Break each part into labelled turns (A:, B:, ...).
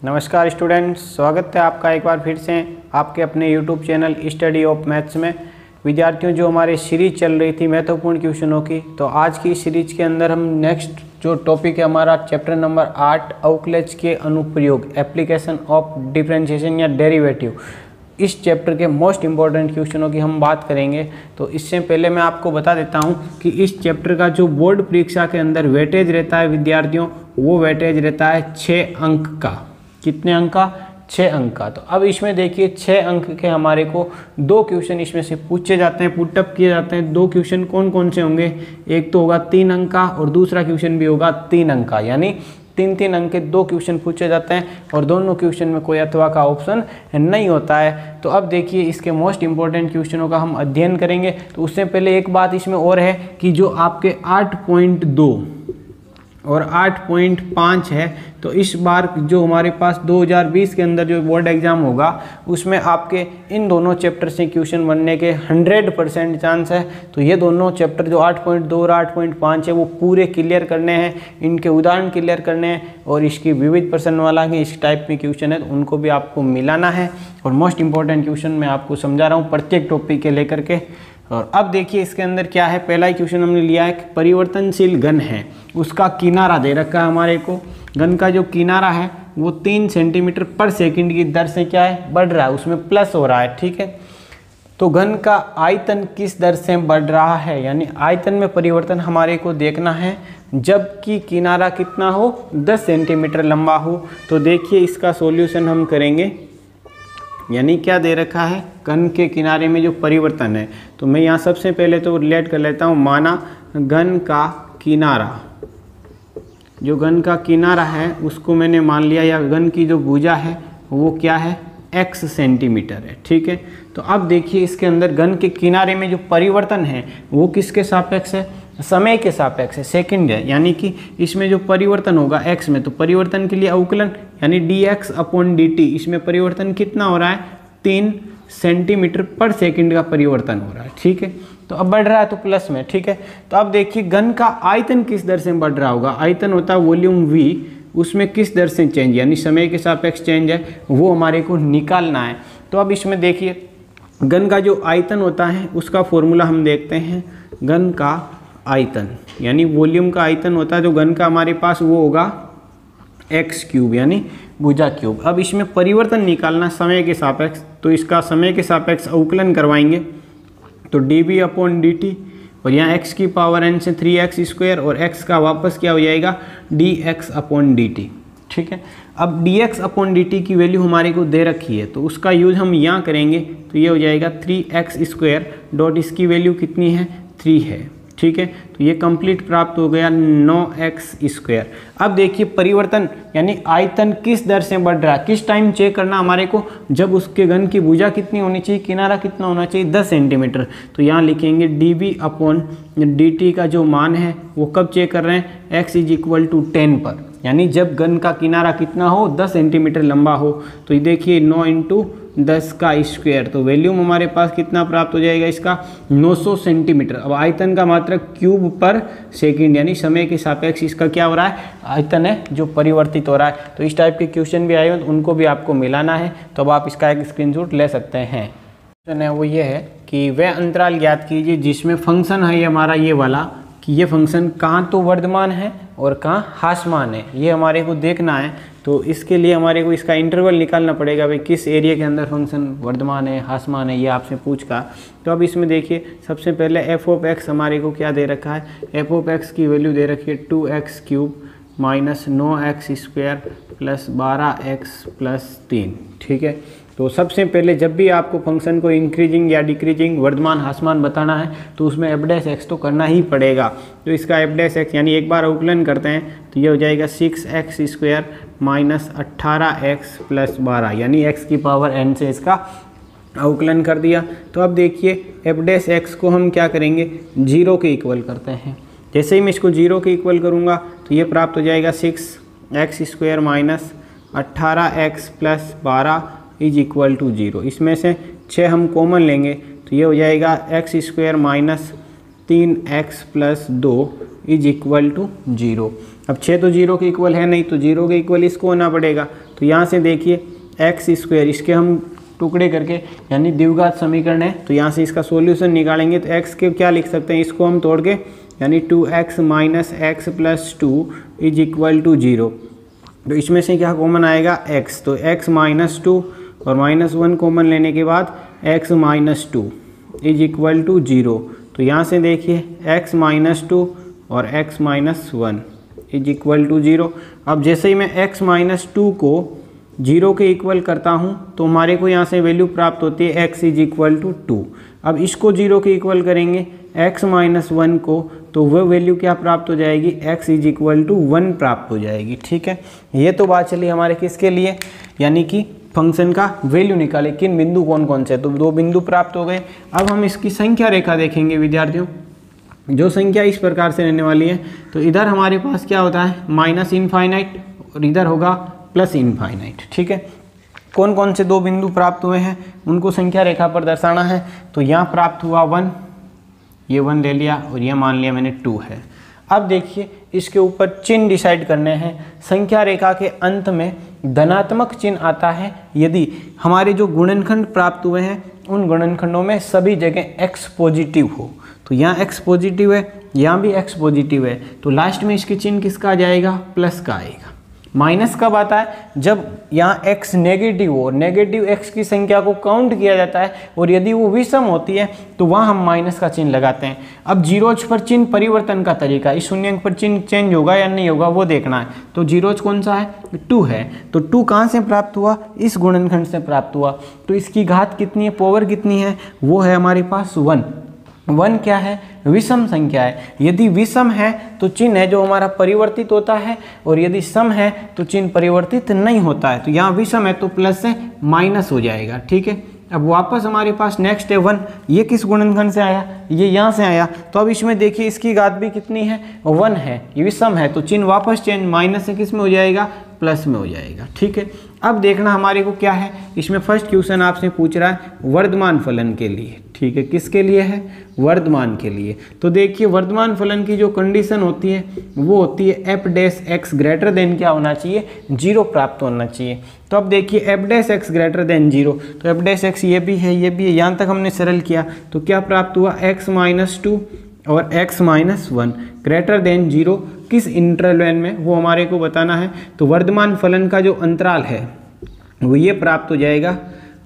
A: नमस्कार स्टूडेंट्स, स्वागत है आपका एक बार फिर से आपके अपने YouTube channel study of maths में। विद्यार्थियों, जो हमारी सीरीज चल रही थी महत्वपूर्ण क्वेश्चनों की, तो आज की सीरीज के अंदर हम नेक्स्ट जो टॉपिक है हमारा चैप्टर नंबर 8 अवकलज के अनुप्रयोग, एप्लीकेशन ऑफ डिफरेंशिएशन या डेरिवेटिव, इस चैप्टर के मोस्ट इंपॉर्टेंट क्वेश्चनों की हम बात करेंगे। तो इससे पहले मैं आपको बता देता हूं कि इस चैप्टर का जो बोर्ड परीक्षा के अंदर वेटेज रहता है विद्यार्थियों, वो वेटेज रहता है 6 अंक का। कितने अंक का? 6 अंक का। तो अब इसमें देखिए 6 अंक के हमारे को 2 क्वेश्चन इसमें से पूछे जाते हैं, पुटअप किए जाते हैं। 2 क्वेश्चन कौन कौन से होंगे? एक तो होगा 3 अंक का और दूसरा क्वेश्चन भी होगा 3 अंक का, यानी 3-3 अंक के 2 क्वेश्चन पूछे जाते हैं और दोनों क्वेश्चन में कोई अथवा का ऑप्शन नहीं होता है। तो अब देखिए इसके मोस्ट इंपॉर्टेंट क्वेश्चनों का हम अध्ययन करेंगे। तो उससे पहले एक बात इसमें और है कि जो आपके 8.2 और 8.5 है, तो इस बार जो हमारे पास 2020 के अंदर जो बोर्ड एग्जाम होगा उसमें आपके इन दोनों चैप्टर से क्वेश्चन बनने के 100% चांस है। तो ये दोनों चैप्टर जो 8.2 और 8.5 है वो पूरे क्लियर करने हैं, इनके उदाहरण क्लियर करने हैं और इसकी विविध प्रश्न वाला के इस टाइप में क्वेश्चन है तो उनको भी आपको मिलाना है। और मोस्ट इंपॉर्टेंट क्वेश्चन मैं आपको समझा रहा हूँ प्रत्येक टॉपिक के लेकर के। और अब देखिए इसके अंदर क्या है। पहला ही क्वेश्चन हमने लिया है कि परिवर्तनशील घन है, उसका किनारा दे रखा है हमारे को। घन का जो किनारा है वो 3 सेंटीमीटर पर सेकंड की दर से क्या है? बढ़ रहा है, उसमें प्लस हो रहा है। ठीक है, तो घन का आयतन किस दर से बढ़ रहा है, यानी आयतन में परिवर्तन हमारे को देखना है जबकि किनारा कितना हो? 10 सेंटीमीटर लंबा हो। तो देखिए इसका सॉल्यूशन हम करेंगे, यानी क्या दे रखा है? घन के किनारे में जो परिवर्तन है। तो मैं यहाँ सबसे पहले तो रिलेट कर लेता हूँ। माना घन का किनारा, जो घन का किनारा है उसको मैंने मान लिया, या घन की जो भुजा है वो क्या है? x सेंटीमीटर है। ठीक है, तो अब देखिए इसके अंदर घन के किनारे में जो परिवर्तन है वो किसके सापेक्ष है? समय के सापेक्ष है, सेकंड है। यानी कि इसमें जो परिवर्तन होगा x में, तो परिवर्तन के लिए अवकलन यानी dx/dt, इसमें परिवर्तन कितना हो रहा है? 3 सेंटीमीटर पर सेकंड का परिवर्तन हो रहा है। ठीक है, तो अब बढ़ रहा है तो प्लस में। ठीक है, तो अब देखिए घन का आयतन किस दर से बढ़ रहा होगा? आयतन होता है वॉल्यूम v, उसमें किस दर से चेंज, यानी समय के सापेक्ष चेंज है, वो हमारे को निकालना है। तो अब इसमें देखिए घन का जो आयतन होता है उसका फॉर्मूला हम देखते हैं। घन का आयतन यानी वॉल्यूम का आयतन होता है जो घन का हमारे पास, वो होगा x³ यानी भुजा क्यूब। अब इसमें परिवर्तन निकालना समय के सापेक्ष, तो इसका समय के सापेक्ष अवकलन करवाएंगे तो dv/dt, और यहाँ x की पावर n से 3x² और x का वापस क्या हो जाएगा? dx/dt। ठीक है, अब dx/dt की वैल्यू हमारे को दे रखी है तो उसका यूज हम यहाँ करेंगे, तो ये हो जाएगा 3x² डॉट इसकी वैल्यू कितनी है? 3 है। ठीक है, तो ये कंप्लीट प्राप्त हो गया 9x²। अब देखिए परिवर्तन यानी आयतन किस दर से बढ़ रहा है, किस टाइम चेक करना हमारे को? जब उसके घन की भुजा कितनी होनी चाहिए, किनारा कितना होना चाहिए? 10 सेंटीमीटर। तो यहाँ लिखेंगे dv/dt का जो मान है वो कब चेक कर रहे हैं? x = 10 पर, यानी जब घन का किनारा कितना हो? 10 सेंटीमीटर लंबा हो। तो ये देखिए 9 × 10 का स्क्वायर, तो वैल्यूम हमारे पास कितना प्राप्त हो जाएगा इसका? 900 सेंटीमीटर। अब आयतन का मात्रक क्यूब पर सेकंड, यानी समय के सापेक्ष इसका क्या हो रहा है? आयतन है जो परिवर्तित हो रहा है। तो इस टाइप के क्वेश्चन भी आए हैं तो उनको भी आपको मिलाना है, तो अब आप इसका एक स्क्रीनशॉट ले सकते हैं। क्वेश्चन है वो ये है कि वह अंतराल ज्ञात कीजिए जिसमें फंक्शन है हमारा ये वाला, कि ये फंक्शन कहाँ तो वर्धमान है और कहाँ ह्रासमान है, ये हमारे को देखना है। तो इसके लिए हमारे को इसका इंटरवल निकालना पड़ेगा, भाई किस एरिया के अंदर फंक्शन वर्धमान है, ह्रासमान है, ये आपसे पूछा। तो अब इसमें देखिए सबसे पहले f(x) हमारे को क्या दे रखा है? f(x) की वैल्यू दे रखी है 2x³ minus 9x² plus 12x plus 3। ठीक है, तो सबसे पहले जब भी आपको फंक्शन को इंक्रीजिंग या डिक्रीजिंग, वर्धमान ह्रासमान बताना है तो उसमें f' तो करना ही पड़ेगा। तो इसका f' यानी एक बार अवकलन करते हैं तो ये हो जाएगा 6x² माइनस 18x प्लस 12, यानी x की पावर n से इसका अवकलन कर दिया। तो अब देखिए f' को हम क्या करेंगे? 0 के इक्वल करते हैं। जैसे ही मैं इसको 0 के इक्वल करूँगा तो ये प्राप्त हो जाएगा 6x² माइनस 18x प्लस 12 = 0। इसमें से 6 हम कॉमन लेंगे तो ये हो जाएगा x² माइनस 3x प्लस 2 = 0। अब 6 तो 0 के इक्वल है नहीं, तो 0 के इक्वल इसको होना पड़ेगा। तो यहाँ से देखिए एक्स स्क्वायर, इसके हम टुकड़े करके यानी द्विघात समीकरण है, तो यहाँ से इसका सॉल्यूशन निकालेंगे तो एक्स के क्या लिख सकते हैं, इसको हम तोड़ के यानी 2x minus x plus 2 is equal to 0। तो इसमें से क्या कॉमन आएगा x, तो x माइनस 2 और -1 कॉमन लेने के बाद x minus 2 is equal to 0। तो यहाँ से देखिए x माइनस 2 और x minus 1 is equal to 0। अब जैसे ही मैं x माइनस 2 को 0 के इक्वल करता हूँ तो हमारे को यहाँ से वैल्यू प्राप्त होती है x इज इक्वल टू 2। अब इसको 0 के इक्वल करेंगे x माइनस 1 को, तो वह वैल्यू क्या प्राप्त हो जाएगी, x इज इक्वल टू 1 प्राप्त हो जाएगी। ठीक है, ये तो बात चली हमारे किसके लिए, यानी कि फंक्शन का वैल्यू निकाले, किन बिंदु कौन कौन से, तो 2 बिंदु प्राप्त हो गए। अब हम इसकी संख्या रेखा देखेंगे विद्यार्थियों। जो संख्या इस प्रकार से रहने वाली है, तो इधर हमारे पास क्या होता है माइनस इनफाइनाइट और इधर होगा प्लस इनफाइनाइट। ठीक है, कौन कौन से 2 बिंदु प्राप्त हुए हैं उनको संख्या रेखा पर दर्शाना है। तो यहाँ प्राप्त हुआ 1, ये 1 ले लिया और ये मान लिया मैंने 2 है। अब देखिए इसके ऊपर चिन्ह डिसाइड करने हैं। संख्या रेखा के अंत में धनात्मक चिन्ह आता है यदि हमारे जो गुणनखंड प्राप्त हुए हैं उन गुणनखंडों में सभी जगह x पॉजिटिव हो। तो यहाँ x पॉजिटिव है, यहाँ भी x पॉजिटिव है, तो लास्ट में इसके चिन्ह किसका आ जाएगा, प्लस का आएगा। माइनस कब आता है, जब यहाँ x नेगेटिव हो, नेगेटिव x की संख्या को काउंट किया जाता है और यदि वो विषम होती है तो वहाँ हम माइनस का चिन्ह लगाते हैं। अब जीरोज पर चिन्ह परिवर्तन का तरीका, इस शून्य पर चिन्ह चेंज होगा या नहीं होगा वो देखना है। तो जीरोज कौन सा है, 2 है, तो 2 कहाँ से प्राप्त हुआ, इस गुणनखंड से प्राप्त हुआ। तो इसकी घात कितनी है, पावर कितनी है, वो है हमारे पास 1। 1 क्या है, विषम संख्या है। यदि विषम है तो चिन्ह है जो हमारा परिवर्तित होता है, और यदि सम है तो चिन्ह परिवर्तित नहीं होता है। तो यहाँ विषम है तो प्लस से माइनस हो जाएगा। ठीक है, अब वापस हमारे पास नेक्स्ट है 1, ये किस गुणनखंड से आया, ये यहाँ से आया। तो अब इसमें देखिए इसकी घात भी कितनी है, 1 है, ये विषम है, तो चिन्ह वापस चेंज माइनस से किस में हो जाएगा, प्लस में हो जाएगा। ठीक है, अब देखना हमारे को क्या है, इसमें फर्स्ट क्वेश्चन आपसे पूछ रहा है वर्धमान फलन के लिए। ठीक है, किसके लिए है, वर्धमान के लिए। तो देखिए वर्धमान फलन की जो कंडीशन होती है वो होती है F dash x greater than क्या होना चाहिए, 0 प्राप्त होना चाहिए। तो अब देखिए F dash x greater than 0, तो एफ डैश एक्स ये भी है, ये भी है, यहाँ तक हमने सरल किया तो क्या प्राप्त हुआ, x माइनस 2 और x माइनस 1 ग्रेटर देन 0 किस इंटरवल में, वो हमारे को बताना है। तो वर्धमान फलन का जो अंतराल है वो ये प्राप्त हो जाएगा।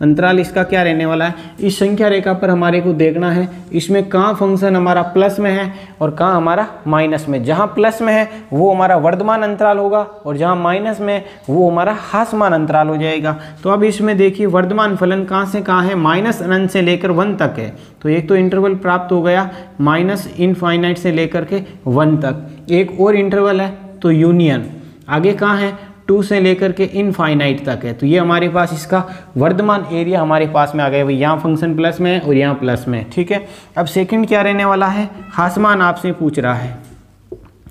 A: अंतराल इसका क्या रहने वाला है, इस संख्या रेखा पर हमारे को देखना है इसमें कहाँ फंक्शन हमारा प्लस में है और कहाँ हमारा माइनस में। जहाँ प्लस में है वो हमारा वर्धमान अंतराल होगा और जहाँ माइनस में वो हमारा ह्रासमान अंतराल हो जाएगा। तो अब इसमें देखिए वर्धमान फलन कहाँ से कहाँ है, माइनस अनंत से लेकर 1 तक है। तो एक तो इंटरवल प्राप्त हो गया माइनस इनफाइनाइट से लेकर के 1 तक। एक और इंटरवल है तो यूनियन, आगे कहाँ है, 2 से लेकर के इनफाइनाइट तक है। तो ये हमारे पास इसका वर्धमान एरिया हमारे पास में आ गया। भाई यहाँ फंक्शन प्लस में है और यहाँ प्लस में है। ठीक है, अब सेकंड क्या रहने वाला है, ह्रासमान आपसे पूछ रहा है।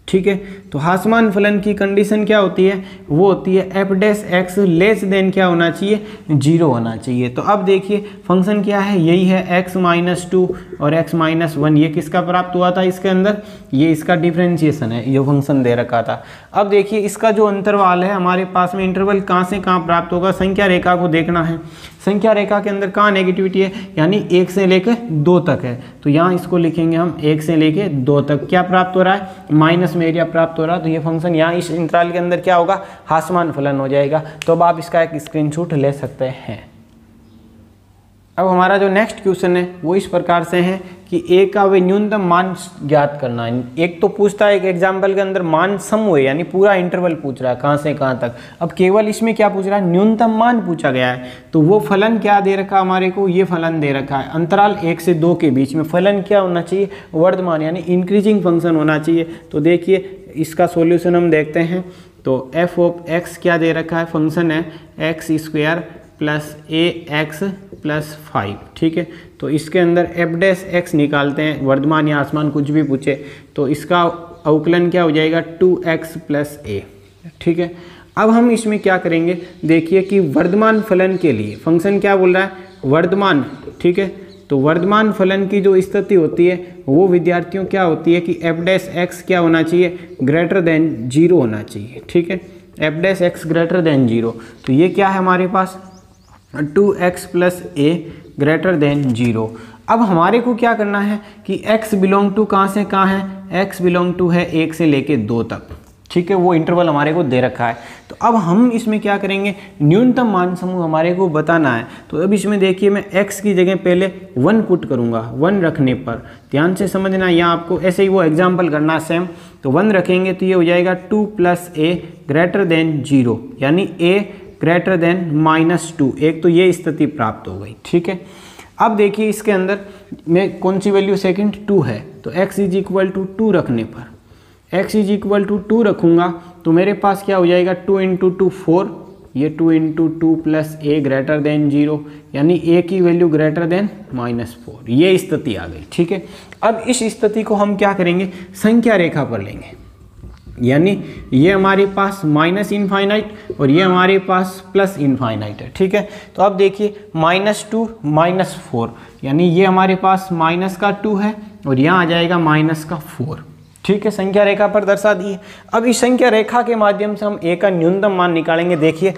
A: ठीक है, तो ह्रासमान फलन की कंडीशन क्या होती है, वो होती है F dash x less than क्या होना चाहिए, 0 होना चाहिए। तो अब देखिए फंक्शन क्या है, यही है x माइनस 2 और x माइनस 1, ये किसका प्राप्त हुआ था इसके अंदर, ये इसका डिफरेंशिएशन है, ये फंक्शन दे रखा था। अब देखिए इसका जो अंतरवाल है हमारे पास में इंटरवल कहाँ से कहाँ प्राप्त होगा, संख्या रेखा को देखना है। संख्या रेखा के अंदर कहाँ नेगेटिविटी है, यानी 1 से लेकर 2 तक है। तो यहाँ इसको लिखेंगे हम 1 से लेकर 2 तक क्या प्राप्त हो रहा है, माइनस में एरिया प्राप्त हो रहा है। तो ये फंक्शन यहाँ इस इंतराल के अंदर क्या होगा, ह्रासमान फलन हो जाएगा। तो अब आप इसका एक स्क्रीनशॉट ले सकते हैं। अब हमारा जो नेक्स्ट क्वेश्चन है वो इस प्रकार से है कि ए का वे न्यूनतम मान ज्ञात करना है। एक तो पूछता है एक एग्जाम्पल के अंदर मान सम हुए, यानी पूरा इंटरवल पूछ रहा है कहाँ से कहाँ तक। अब केवल इसमें क्या पूछ रहा है, न्यूनतम मान पूछा गया है। तो वो फलन क्या दे रखा हमारे को, ये फलन दे रखा है अंतराल 1 से 2 के बीच में। फलन क्या होना चाहिए, वर्धमान यानी इंक्रीजिंग फंक्शन होना चाहिए। तो देखिए इसका सॉल्यूशन हम देखते हैं। तो एफ ऑफ एक्स क्या दे रखा है, फंक्शन है एक्स स्क्वायर प्लस ए एक्स प्लस 5। ठीक है, तो इसके अंदर एफ डैश एक्स निकालते हैं, वर्धमान या आसमान कुछ भी पूछे तो इसका अवकलन क्या हो जाएगा, 2x प्लस ए। ठीक है, अब हम इसमें क्या करेंगे, देखिए कि वर्धमान फलन के लिए फंक्शन क्या बोल रहा है, वर्धमान। ठीक है, तो वर्धमान फलन की जो स्थिति होती है वो विद्यार्थियों क्या होती है कि एफ डैश एक्स क्या होना चाहिए, ग्रेटर देन 0 होना चाहिए। ठीक है, F dash x greater than 0। तो ये क्या है हमारे पास 2x प्लस ए ग्रेटर देन 0। अब हमारे को क्या करना है कि x बिलोंग टू कहाँ से कहाँ है, x बिलोंग टू है 1 से लेके 2 तक, ठीक है, वो इंटरवल हमारे को दे रखा है। तो अब हम इसमें क्या करेंगे, न्यूनतम मान समूह हमारे को बताना है। तो अब इसमें देखिए मैं x की जगह पहले 1 पुट करूँगा। 1 रखने पर ध्यान से समझना, यहाँ आपको ऐसे ही वो एग्जाम्पल करना है सेम। तो 1 रखेंगे तो ये हो जाएगा 2 प्लस ए ग्रेटर देन 0, यानी a ग्रेटर देन -2। एक तो ये स्थिति प्राप्त हो गई, ठीक है। अब देखिए इसके अंदर में कौन सी वैल्यू सेकंड 2 है, तो x इज इक्वल टू 2 रखने पर x इज इक्वल टू 2 रखूँगा तो मेरे पास क्या हो जाएगा 2 इंटू 2 4, ये 2 इंटू 2 प्लस ए ग्रेटर देन 0, यानी a की वैल्यू ग्रेटर देन -4। ये स्थिति आ गई, ठीक है। अब इस स्थिति को हम क्या करेंगे, संख्या रेखा पर लेंगे, यानी ये हमारे पास -इनफाइनाइट और ये हमारे पास +इनफाइनाइट है, ठीक है। तो अब देखिए -2 -4, यानी ये हमारे पास -2 है और यहाँ आ जाएगा -4, ठीक है। संख्या रेखा पर दर्शा दी है। अब इस संख्या रेखा के माध्यम से हम a का न्यूनतम मान निकालेंगे। देखिए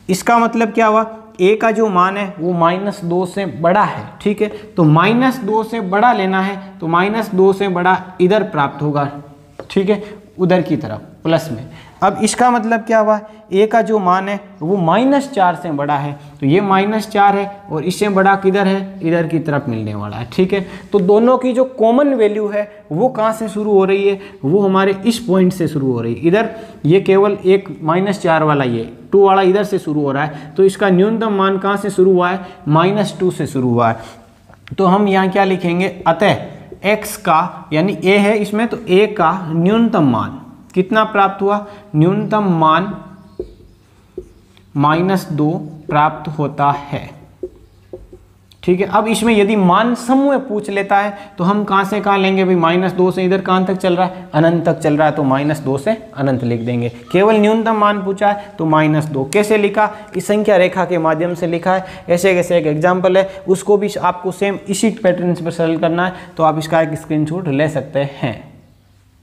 A: इसका मतलब क्या हुआ, a का जो मान है वो -2 से बड़ा है, ठीक है। तो -2 से बड़ा लेना है तो -2 से बड़ा इधर प्राप्त होगा, ठीक है, उधर की तरफ प्लस में। अब इसका मतलब क्या हुआ, a का जो मान है वो -4 से बड़ा है, तो ये -4 है और इससे बड़ा किधर है, इधर की तरफ मिलने वाला है, ठीक है। तो दोनों की जो कॉमन वैल्यू है वो कहाँ से शुरू हो रही है, वो हमारे इस पॉइंट से शुरू हो रही है। इधर ये केवल एक -4 वाला, ये 2 वाला इधर से शुरू हो रहा है, तो इसका न्यूनतम मान कहाँ से शुरू हुआ है, -2 से शुरू हुआ है। तो हम यहाँ क्या लिखेंगे, अतः x का, यानी a है इसमें, तो a का न्यूनतम मान कितना प्राप्त हुआ, न्यूनतम मान -2 प्राप्त होता है, ठीक है। अब इसमें यदि मान समूह पूछ लेता है तो हम कहाँ से कहाँ लेंगे भाई, -2 से इधर कहाँ तक चल रहा है, अनंत तक चल रहा है, तो -2 से अनंत लिख देंगे। केवल न्यूनतम मान पूछा है तो -2। कैसे लिखा, इस संख्या रेखा के माध्यम से लिखा है। ऐसे कैसे एक एग्जाम्पल है, उसको भी आपको सेम इसी पैटर्न पर सरल करना है, तो आप इसका एक स्क्रीनशॉट ले सकते हैं।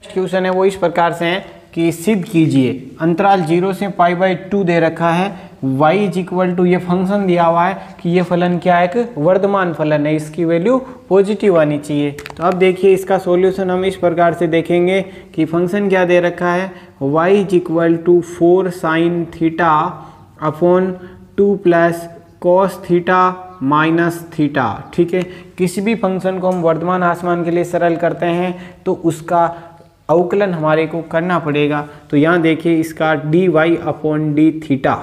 A: क्वेश्चन है वो इस प्रकार से है कि सिद्ध कीजिए, अंतराल 0 से π/2 दे रखा है, y इज इक्वल टू, ये फंक्शन दिया हुआ है कि ये फलन क्या है, एक वर्धमान फलन है, इसकी वैल्यू पॉजिटिव आनी चाहिए। तो अब देखिए इसका सॉल्यूशन हम इस प्रकार से देखेंगे कि फंक्शन क्या दे रखा है, y is equal to 4 sin theta upon 2 plus cos theta minus theta, ठीक है। किसी भी फंक्शन को हम वर्धमान आसमान के लिए सरल करते हैं तो उसका अवकलन हमारे को करना पड़ेगा। तो यहाँ देखिए इसका dy अपॉन डी थीटा,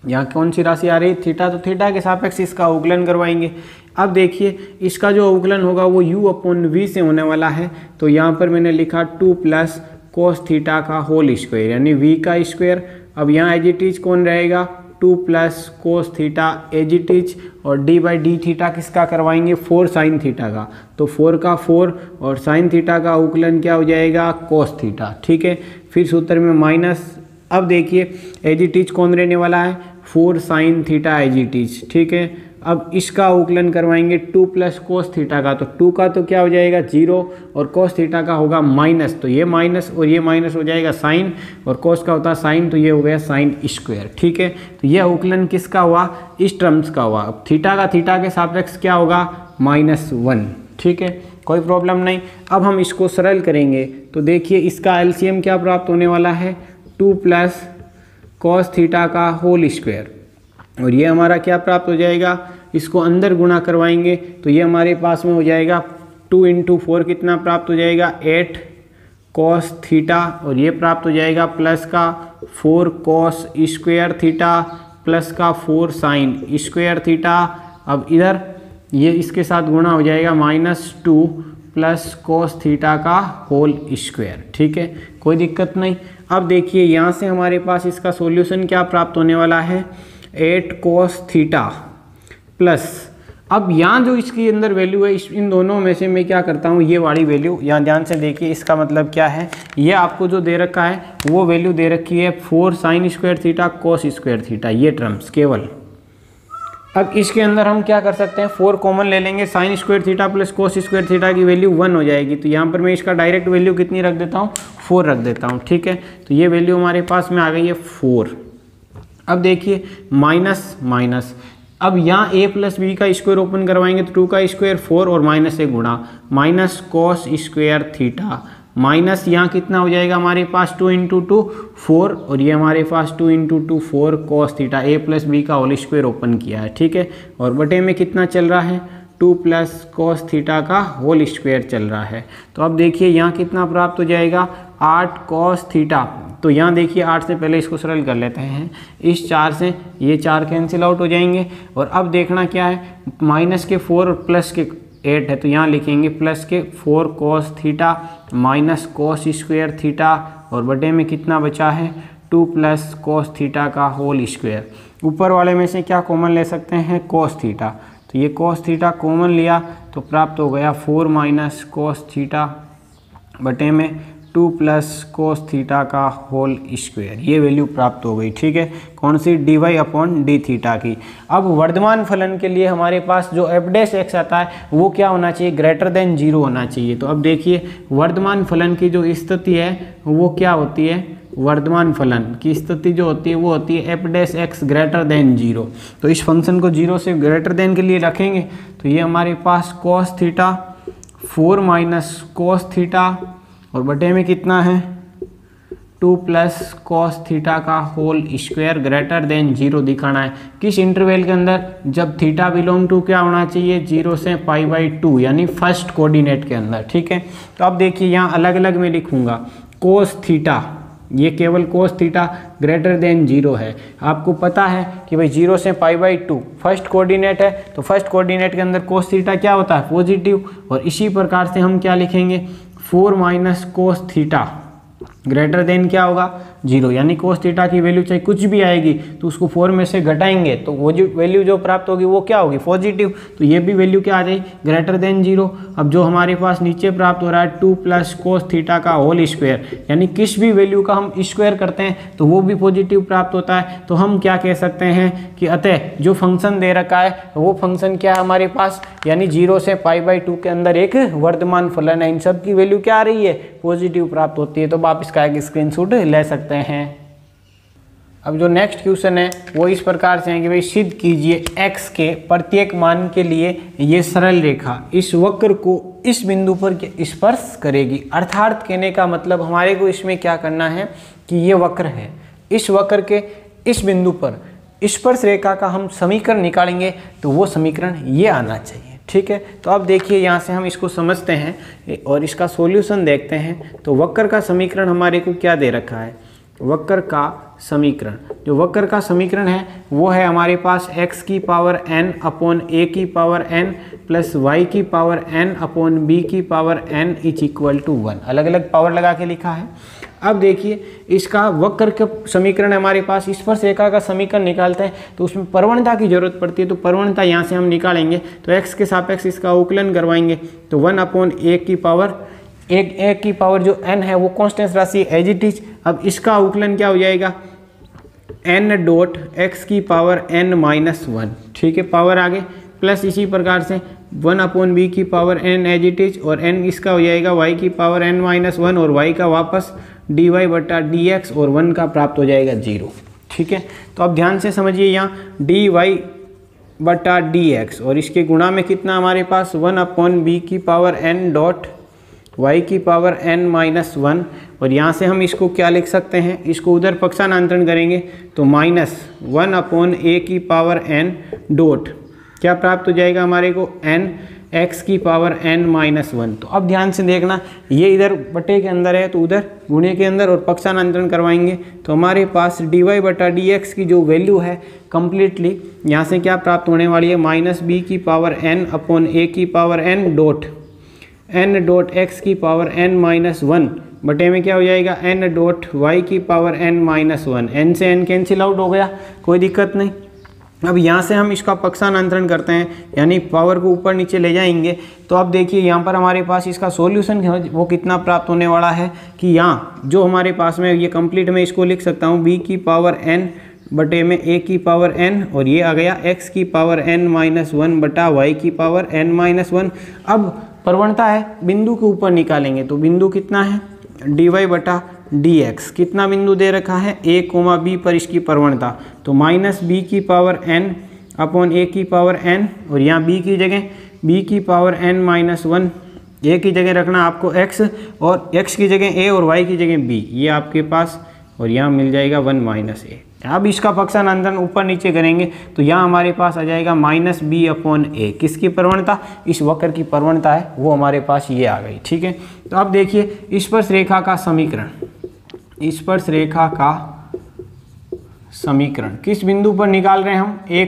A: यहाँ कौन सी राशि आ रही है, थीटा, तो थीटा के सापेक्ष इसका अवकलन करवाएंगे। अब देखिए इसका जो अवकलन होगा वो u अपॉन v से होने वाला है। तो यहाँ पर मैंने लिखा 2 प्लस कोस थीटा का होल स्क्वायर, यानी v का स्क्वायर। अब यहाँ एज इट इज कौन रहेगा, 2 plus cos theta as it is, और डी बाई डी थीटा किसका करवाएंगे, 4 साइन थीटा का, तो 4 का 4 और साइन थीटा का अवकलन क्या हो जाएगा, कोस थीटा, ठीक है। फिर सूत्र में माइनस। अब देखिए एज इट इज कौन रहने वाला है, 4 sine theta as it is, ठीक है। अब इसका अवकलन करवाएंगे 2 प्लस कोस थीटा का, तो 2 का तो क्या हो जाएगा 0 और कोस थीटा का होगा माइनस, तो ये माइनस और ये माइनस हो जाएगा साइन, और कोस का होता है साइन, तो ये हो गया साइन स्क्वायर, ठीक है। तो ये अवकलन किसका हुआ, इस टर्म्स का हुआ। अब थीटा का थीटा के सापेक्ष क्या होगा, -1, ठीक है, कोई प्रॉब्लम नहीं। अब हम इसको सरल करेंगे तो देखिए इसका एलसीएम क्या प्राप्त होने वाला है, 2 प्लस कॉस थीटा का होल स्क्वायर, और ये हमारा क्या प्राप्त हो जाएगा, इसको अंदर गुणा करवाएंगे तो ये हमारे पास में हो जाएगा 2 इंटू 4 कितना प्राप्त हो जाएगा, 8 कॉस थीटा, और ये प्राप्त हो जाएगा प्लस का 4 कॉस स्क्वायर थीटा प्लस का 4 साइन स्क्वायर थीटा। अब इधर ये इसके साथ गुणा हो जाएगा -2 प्लस कोस थीटा का होल स्क्वायर, ठीक है, कोई दिक्कत नहीं। अब देखिए यहाँ से हमारे पास इसका सॉल्यूशन क्या प्राप्त होने वाला है, 8 कोस थीटा प्लस, अब यहाँ जो इसकी अंदर वैल्यू है, इन दोनों में से मैं क्या करता हूँ, ये वाली वैल्यू यहाँ ध्यान से देखिए, इसका मतलब क्या है, ये आपको जो दे रखा है वो वैल्यू दे रखी है 4 sine square theta cos square theta, ये टर्म्स केवल। अब इसके अंदर हम क्या कर सकते हैं, 4 कॉमन ले लेंगे, sine square theta plus cos square theta की वैल्यू 1 हो जाएगी। तो यहाँ पर मैं इसका डायरेक्ट वैल्यू कितनी रख देता हूँ, 4 रख देता हूँ। ठीक है, तो ये वैल्यू हमारे पास में आ गई है 4। अब देखिए माइनस माइनस, अब यहाँ a प्लस बी का स्क्वायर ओपन करवाएंगे तो 2 का स्क्वायर 4 और माइनस से गुणा, minus cos square theta, minus यहाँ कितना हो जाएगा हमारे पास 2 इंटू 2 4 और ये हमारे पास 2 into 2 4 cos theta, a plus b का होल स्क्वायर ओपन किया है। ठीक है, और बटे में कितना चल रहा है, 2 प्लस कॉस थीटा का होल स्क्वायर चल रहा है। तो अब देखिए यहाँ कितना प्राप्त हो जाएगा, 8 कॉस थीटा। तो यहाँ देखिए 8 से पहले इसको सरल कर लेते हैं, इस 4 से ये 4 कैंसिल आउट हो जाएंगे। और अब देखना क्या है, माइनस के 4 और प्लस के 8 है, तो यहाँ लिखेंगे प्लस के 4 cos theta minus cos square theta और बटे में कितना बचा है, 2 प्लस कॉस थीटा का होल स्क्वायर। ऊपर वाले में से क्या कॉमन ले सकते हैं, कॉस थीटा, तो ये कॉस थीटा कॉमन लिया तो प्राप्त हो गया 4 माइनस कॉस थीटा बटे में 2 प्लस कोस थीटा का होल स्क्वायर, ये वैल्यू प्राप्त हो गई। ठीक है, कौन सी, dy अपॉन डी थीटा की। अब वर्धमान फलन के लिए हमारे पास जो f डैश x आता है वो क्या होना चाहिए, ग्रेटर देन 0 होना चाहिए। तो अब देखिए वर्धमान फलन की जो स्थिति है वो क्या होती है, वर्धमान फलन की स्थिति जो होती है वो होती है f dash x greater than 0। तो इस फंक्शन को 0 से ग्रेटर देन के लिए रखेंगे तो ये हमारे पास cos theta 4 minus cos theta और बटे में कितना है 2 प्लस कॉस थीटा का होल स्क्वायर ग्रेटर देन 0 दिखाना है। किस इंटरवल के अंदर, जब थीटा बिलोंग टू क्या होना चाहिए, 0 से π/2 यानी फर्स्ट कोऑर्डिनेट के अंदर। ठीक है, तो अब देखिए यहाँ अलग अलग में लिखूंगा, कोस थीटा, ये केवल कोस थीटा ग्रेटर देन 0 है। आपको पता है कि भाई 0 से π/2 फर्स्ट कोऑर्डिनेट है, तो फर्स्ट कोऑर्डिनेट के अंदर कोस थीटा क्या होता है, पॉजिटिव। और इसी प्रकार से हम क्या लिखेंगे, 4 minus cos theta greater than क्या होगा, 0, यानी कोस थीटा की वैल्यू चाहे कुछ भी आएगी तो उसको 4 में से घटाएंगे तो वो जो वैल्यू जो प्राप्त होगी वो क्या होगी, पॉजिटिव। तो ये भी वैल्यू क्या आ जाएगी, ग्रेटर देन 0। अब जो हमारे पास नीचे प्राप्त हो रहा है 2 प्लस कोस थीटा का होल स्क्वायर, यानी किस भी वैल्यू का हम स्क्वायर करते हैं तो वो भी पॉजिटिव प्राप्त होता है। तो हम क्या कह सकते हैं कि अतः जो फंक्शन दे रखा है वो फंक्शन क्या है हमारे पास, यानी 0 से π/2 के अंदर एक वर्धमान फलन है। इन सब की वैल्यू क्या आ रही है, पॉजिटिव प्राप्त होती है। तो आप इसका एक स्क्रीनशॉट ले सकते हैं। अब जो नेक्स्ट क्वेश्चन है वो इस प्रकार से है कि भाई सिद्ध कीजिए x के प्रत्येक मान के लिए ये सरल रेखा इस वक्र को इस बिंदु पर स्पर्श करेगी। अर्थात कहने का मतलब हमारे को इसमें क्या करना है कि ये वक्र है, इस वक्र के इस बिंदु पर स्पर्श रेखा का हम समीकरण निकालेंगे तो वो समीकरण ये आना चाहिए। ठीक है, तो अब देखिए यहाँ से हम इसको समझते हैं और इसका सॉल्यूशन देखते हैं। तो वक्र का समीकरण हमारे को क्या दे रखा है, वक्र का समीकरण, जो वक्र का समीकरण है वो है हमारे पास x की पावर n अपॉन a की पावर n प्लस y की पावर n अपॉन b की power n is equal to 1। अलग अलग पावर लगा के लिखा है। अब देखिए इसका वक्र का समीकरण हमारे पास, स्पर्श रेखा का समीकरण निकालते हैं तो उसमें प्रवणता की जरूरत पड़ती है। तो प्रवणता यहाँ से हम निकालेंगे तो x के सापेक्ष इसका अवकलन करवाएंगे तो 1 अपॉन a की पावर, एक की पावर जो n है वो कांस्टेंट राशि एज इट इज। अब इसका अवकलन क्या हो जाएगा, n डॉट x की पावर n माइनस 1। ठीक है, पावर आगे प्लस इसी प्रकार से 1 अपॉन b की power n as it is और n इसका हो जाएगा y की पावर n माइनस 1 और y का वापस dy बटा dx और 1 का प्राप्त हो जाएगा 0। ठीक है, तो अब ध्यान से समझिए यहाँ dy बटा dx और इसके गुणा में कितना हमारे पास 1 अपॉन b की पावर n डॉट y की पावर n माइनस 1 और यहाँ से हम इसको क्या लिख सकते हैं, इसको उधर पक्षांतरण करेंगे तो माइनस 1 अपॉन a की पावर n डॉट क्या प्राप्त हो जाएगा हमारे को n x की पावर n माइनस 1। तो अब ध्यान से देखना, ये इधर बटे के अंदर है तो उधर गुणे के अंदर और पक्षांतरण करवाएंगे तो हमारे पास dy बटा dx की जो वैल्यू है कंप्लीटली यहाँ से क्या प्राप्त होने वाली है, माइनस b की पावर n अपॉन a की पावर n डॉट x की पावर n माइनस 1 बटे में क्या हो जाएगा n डॉट y की पावर n माइनस 1। n से n कैंसिल आउट हो गया, कोई दिक्कत नहीं। अब यहाँ से हम इसका पक्षांतरण करते हैं यानी पावर को ऊपर नीचे ले जाएंगे तो अब देखिए यहाँ पर हमारे पास इसका सॉल्यूशन वो कितना प्राप्त होने वाला है कि यहाँ जो हमारे पास में ये कंप्लीट मैं इसको लिख सकता हूँ b की पावर n बटे में a की पावर n, और ये आ गया x की पावर n-1 बटा y की पावर n-1। अब प्रवणता है बिंदु के ऊपर निकालेंगे, तो बिंदु कितना है dy बटा dx, कितना बिंदु दे रखा है a, b पर इसकी प्रवणता, तो माइनस b की पावर n अपॉन a की पावर n, और यहाँ b की जगह b की पावर n-1, a की जगह रखना आपको x, और x की जगह a और y की जगह b, ये आपके पास, और यहाँ मिल जाएगा 1 माइनस a। अब इसका फंक्शन ऊपर नीचे करेंगे तो यहाँ हमारे पास आ जाएगा माइनस बी अपॉन ए, किसकी प्रवणता, इस वक्र की प्रवणता है, वो हमारे पास ये आ गई। ठीक है, तो अब देखिए स्पर्श रेखा का समीकरण, स्पर्श रेखा का समीकरण किस बिंदु पर निकाल रहे हैं हम, a,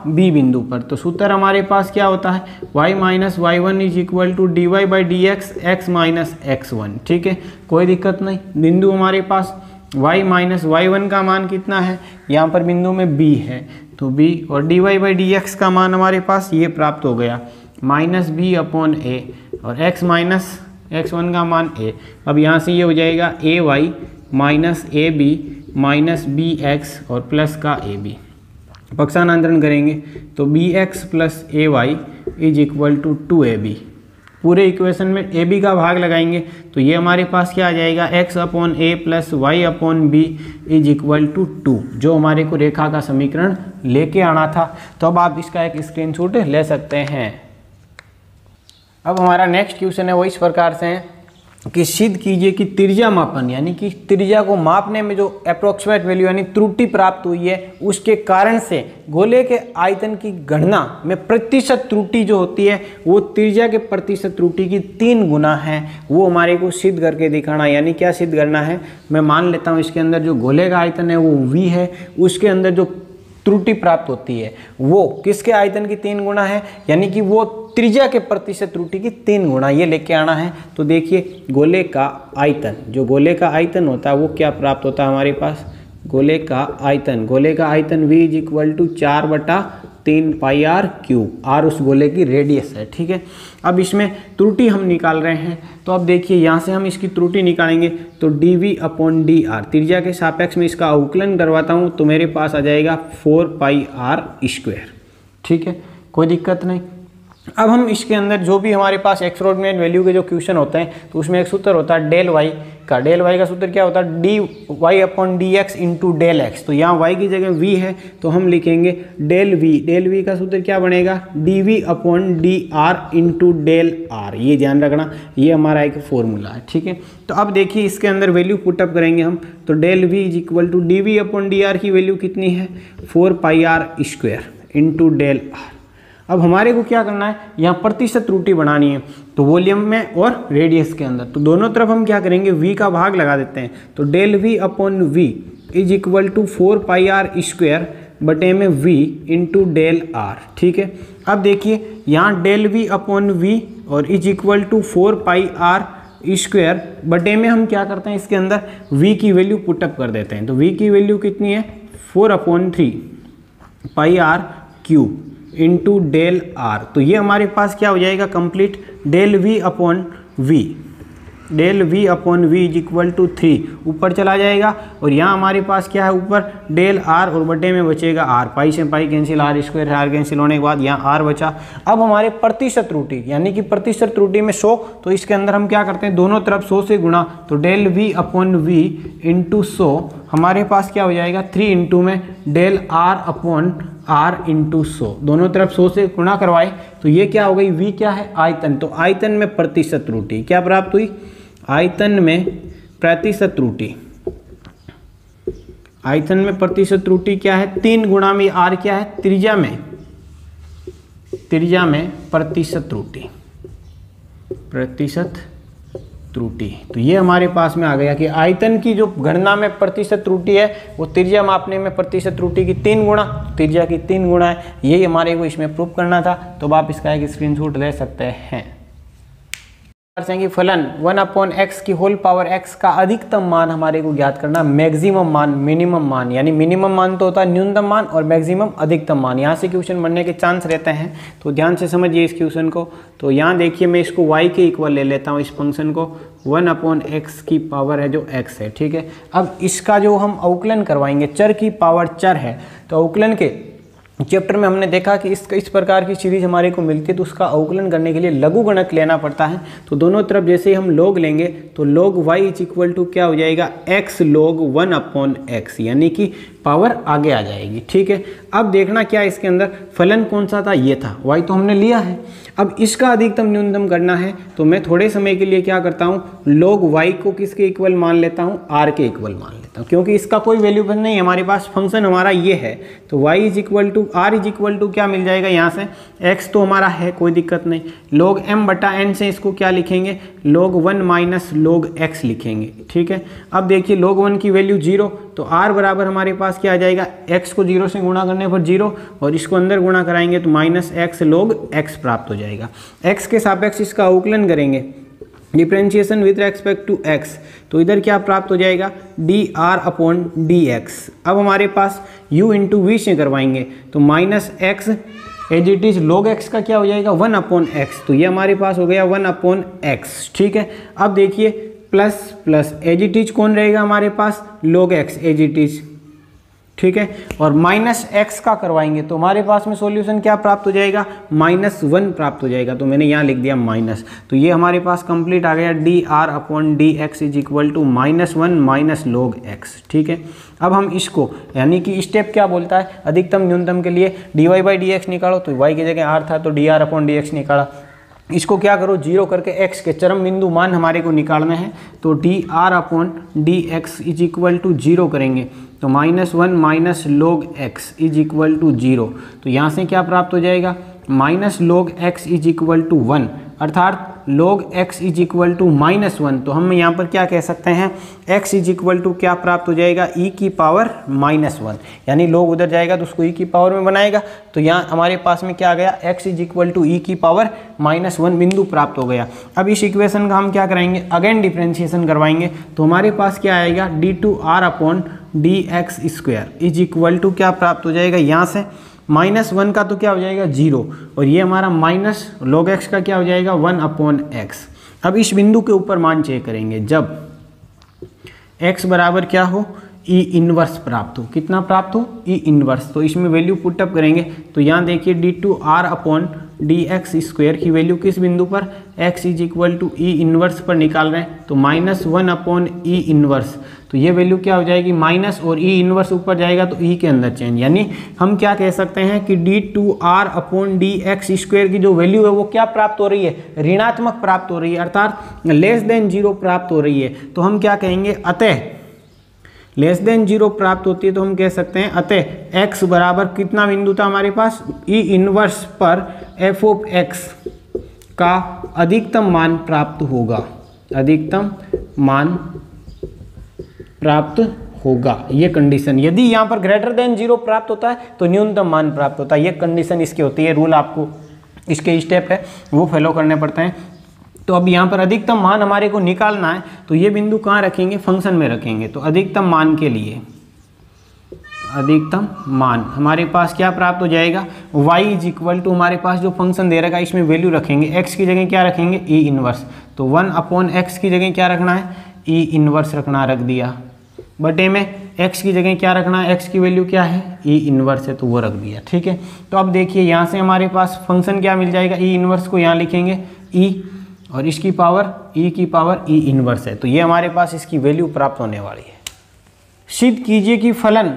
A: b बिंदु पर। तो सूत्र हमारे पास क्या होता है, y minus y1 is equal to d y by d x x minus x1। ठीक है, कोई दिक्कत नहीं। बिंदु हमारे पास y माइनस y1 का मान कितना है, यहाँ पर बिंदु में b है, तो b, और dy बाई डी एक्स का मान हमारे पास ये प्राप्त हो गया माइनस b अपॉन a, और x माइनस x1 का मान a। अब यहाँ से ये हो जाएगा ay minus ab minus bx और प्लस का ab, पक्षांतरण करेंगे तो bx प्लस ay is equal to 2ab। पूरे इक्वेशन में ए बी का भाग लगाएंगे तो ये हमारे पास क्या आ जाएगा, x upon a plus y upon b is equal to 2, जो हमारे को रेखा का समीकरण लेके आना था। तो अब आप इसका एक स्क्रीनशॉट ले सकते हैं। अब हमारा नेक्स्ट क्वेश्चन है वो इस प्रकार से है कि सिद्ध कीजिए कि त्रिज्या मापन, यानी कि त्रिज्या को मापने में जो अप्रोक्सीमेट वैल्यू यानी त्रुटि प्राप्त हुई है, उसके कारण से गोले के आयतन की गणना में प्रतिशत त्रुटि जो होती है वो त्रिज्या के प्रतिशत त्रुटि की 3 गुना है, वो हमारे को सिद्ध करके दिखाना। यानी क्या सिद्ध करना है, मैं मान लेता हूँ इसके अंदर जो गोले का आयतन है वो v है, उसके अंदर जो त्रुटि प्राप्त होती है वो किसके आयतन की 3 गुना है, यानी कि वो त्रिज्या के प्रतिशत त्रुटि की 3 गुना, ये लेके आना है। तो देखिए गोले का आयतन, जो गोले का आयतन होता है वो क्या प्राप्त होता है हमारे पास, गोले का आयतन v is equal to 4/3 pi are cube, r उस गोले की रेडियस है। ठीक है, अब इसमें त्रुटि हम निकाल रहे हैं, तो अब देखिए यहाँ से हम इसकी त्रुटि निकालेंगे तो dv अपॉन डी आर, त्रिज्या के सापेक्ष में इसका अवकलन करवाता हूँ तो मेरे पास आ जाएगा 4 पाई आर स्क्वायर। ठीक है, कोई दिक्कत नहीं। अब हम इसके अंदर जो भी हमारे पास एक्सट्राऑर्डिनरी वैल्यू के जो क्वेश्चन होते हैं तो उसमें एक सूत्र होता है डेल वाई का सूत्र क्या होता है, d y upon d x into del x. तो यहाँ वाई की जगह v है तो हम लिखेंगे डेल वी का सूत्र क्या बनेगा, d we upon D r into del r, ये ध्यान रखना, ये हमारा एक फॉर्मूला है। ठीक है, तो अब देखिए इसके अंदर वैल्यू पुटअप करेंगे हम, तो del V is equal to D we upon D R की वैल्यू कितनी है 4 pi are square into del R. अब हमारे को क्या करना है, यहाँ प्रतिशत त्रुटि बनानी है, तो वॉल्यूम में और रेडियस के अंदर, तो दोनों तरफ हम क्या करेंगे v का भाग लगा देते हैं, तो del v upon v is equal to 4 pi are square बटे में v इंटू डेल आर। ठीक है, अब देखिए यहाँ डेल v अपॉन v और is equal to 4 pi are square बटे में हम क्या करते हैं, इसके अंदर v की वैल्यू पुटअप कर देते हैं, तो v की वैल्यू कितनी है 4/3 pi are cube into del R. तो ये हमारे पास क्या हो जाएगा complete, del we upon V is equal to 3 ऊपर चला जाएगा, और यहाँ हमारे पास क्या है ऊपर डेल आर और बटे में बचेगा आर, पाई से pi cancel, r square r cancel होने के बाद यहाँ आर बचा। अब हमारे प्रतिशत त्रुटि यानी कि प्रतिशत त्रुटि में 100, तो इसके अंदर हम क्या करते हैं दोनों तरफ 100 से गुणा, तो del we upon v into 100 हमारे पास क्या हो जाएगा 3 इंटू में del r upon r into 100, दोनों तरफ 100 से गुणा करवाए तो ये क्या हो गई, v क्या है आयतन, तो आयतन में प्रतिशत त्रुटि क्या प्राप्त हुई, आयतन में प्रतिशत त्रुटि, आयतन में प्रतिशत त्रुटि क्या है 3 गुणा में आर क्या है त्रिज्या में प्रतिशत त्रुटि। तो ये हमारे पास में आ गया कि आयतन की जो गणना में प्रतिशत त्रुटि है वो त्रिज्या मापने में प्रतिशत त्रुटि की 3 गुणा, त्रिज्या की 3 गुणा है, यही हमारे को इसमें प्रूफ करना था। तो आप इसका एक स्क्रीनशॉट ले सकते हैं। कि फलन 1/x की होल पावर x का अधिकतम मान हमारे को ज्ञात करना, मैक्सिमम मान मिनिमम मान, यानी मिनिमम मान तो होता है न्यूनतम मान और मैक्सिमम अधिकतम मान, यहाँ से क्वेश्चन बनने के चांस रहते हैं, तो ध्यान से समझिए इस क्वेश्चन को। तो यहाँ देखिए मैं इसको y के इक्वल ले लेता हूँ इस फंक्शन को, 1/x की पावर है जो x है, ठीक है। अब इसका जो हम अवकलन करवाएंगे, चर की पावर चर है, तो अवकलन के चैप्टर में हमने देखा कि इस प्रकार की सीरीज हमारे को मिलती है तो उसका अवकलन करने के लिए लघुगणक लेना पड़ता है। तो दोनों तरफ जैसे ही हम log लेंगे तो log y इक्वल टू क्या हो जाएगा, x log 1/x, यानी कि पावर आगे आ जाएगी, ठीक है। अब देखना क्या इसके अंदर फलन कौन सा था, ये था, y तो हमने लिया है। अब इसका अधिकतम न्यूनतम करना है तो मैं थोड़े समय के लिए क्या करता हूँ, log y को किसके इक्वल मान लेता हूँ, r के इक्वल मान लेता हूँ, क्योंकि इसका कोई वैल्यू नहीं है, हमारे पास फंक्शन हमारा ये है। तो y equal to r equal to क्या मिल जाएगा यहाँ से, x तो हमारा है, कोई दिक्कत नहीं, log m/n से इसको क्या लिखेंगे, log 1 माइनस log x लिखेंगे, ठीक है। अब देखिए log 1 की वैल्यू 0, तो r बराबर हमारे पास क्या आ जाएगा, x को 0 से गुणा करने पर 0 और इसको अंदर गुणा कराएंगे तो माइनस x log x प्राप्त हो जाएगा। x के सापेक्ष इसका अवकलन करेंगे, differentiation with respect to x, तो इधर क्या प्राप्त हो जाएगा, dr/dx। अब हमारे पास u इंटू वी से करवाएंगे तो minus x as it is log x का क्या हो जाएगा, 1/x, तो ये हमारे पास हो गया 1/x, ठीक है। अब देखिए plus plus as it is कौन रहेगा हमारे पास, log x as it is, ठीक है, और माइनस x का करवाएंगे तो हमारे पास में सॉल्यूशन क्या प्राप्त हो जाएगा, -1 प्राप्त हो जाएगा, तो मैंने यहाँ लिख दिया माइनस, तो ये हमारे पास कंप्लीट आ गया dr/dx is equal to -1 minus log x, ठीक है। अब हम इसको यानी कि स्टेप क्या बोलता है, अधिकतम न्यूनतम के लिए dy/dx निकालो, तो y की जगह r था तो dr/dx निकाला, इसको क्या करो, 0 करके x के चरम बिंदु मान हमारे को निकालना है, तो dr/dx इज इक्वल टू 0 करेंगे तो -1 minus log x is equal to 0, तो यहाँ से क्या प्राप्त हो जाएगा, minus log x is equal to 1, अर्थात log x is equal to -1, तो हम यहाँ पर क्या कह सकते हैं, x इज इक्वल टू क्या प्राप्त हो जाएगा, e की पावर -1, यानी log उधर जाएगा तो उसको e की पावर में बनाएगा, तो यहाँ हमारे पास में क्या आ गया, x is equal to e की पावर -1 बिंदु प्राप्त हो गया। अब इस इक्वेशन का हम क्या कराएंगे, अगेन डिफ्रेंशिएशन करवाएंगे, तो हमारे पास क्या आएगा, d2r/dx² इज इक्वल टू क्या प्राप्त हो जाएगा, यहाँ से -1 का तो क्या हो जाएगा 0, और ये हमारा माइनस log x का क्या हो जाएगा 1/x। अब इस बिंदु के ऊपर मान चेक करेंगे, जब x बराबर क्या हो, ई इनवर्स प्राप्त हो, कितना प्राप्त हो, ई इनवर्स, तो इसमें वैल्यू पुटअप करेंगे तो यहाँ देखिए d2r/dx² की वैल्यू किस बिंदु पर, x is equal to e inverse पर निकाल रहे हैं, तो -1/e इनवर्स, तो ये वैल्यू क्या हो जाएगी, माइनस, और ई इनवर्स ऊपर जाएगा तो ई के अंदर चेंज, यानी हम क्या कह सकते हैं कि d2r/dx² की जो वैल्यू है वो क्या प्राप्त हो रही है, ऋणात्मक प्राप्त हो रही है, अर्थात <0 प्राप्त हो रही है। तो हम क्या कहेंगे, अतः <0 प्राप्त होती है तो हम कह सकते हैं अतः x बराबर कितना बिंदु था हमारे पास, ई इनवर्स पर f(x) का अधिकतम मान प्राप्त होगा, अधिकतम मान प्राप्त होगा, ये कंडीशन। यदि यहाँ पर <0 प्राप्त होता है तो न्यूनतम मान प्राप्त होता है, ये कंडीशन इसकी होती है, रूल आपको इसके स्टेप है वो फॉलो करने पड़ते हैं। तो अब यहाँ पर अधिकतम मान हमारे को निकालना है तो ये बिंदु कहाँ रखेंगे, फंक्शन में रखेंगे, तो अधिकतम मान के लिए अधिकतम मान हमारे पास क्या प्राप्त हो जाएगा, y इज इक्वल टू हमारे पास जो फंक्शन दे रखा है इसमें वैल्यू रखेंगे, x की जगह क्या रखेंगे, ई इनवर्स, तो 1/x की जगह क्या रखना है, ई इनवर्स रखना, रख दिया, बटे में x की जगह क्या रखना है, x की वैल्यू क्या है, ई इनवर्स है तो वो रख दिया, ठीक है। तो अब देखिए यहाँ से हमारे पास फंक्शन क्या मिल जाएगा, ई इनवर्स को यहाँ लिखेंगे ई, और इसकी पावर e की पावर ई इनवर्स है, तो ये हमारे पास इसकी वैल्यू प्राप्त होने वाली है। सिद्ध कीजिए कि फलन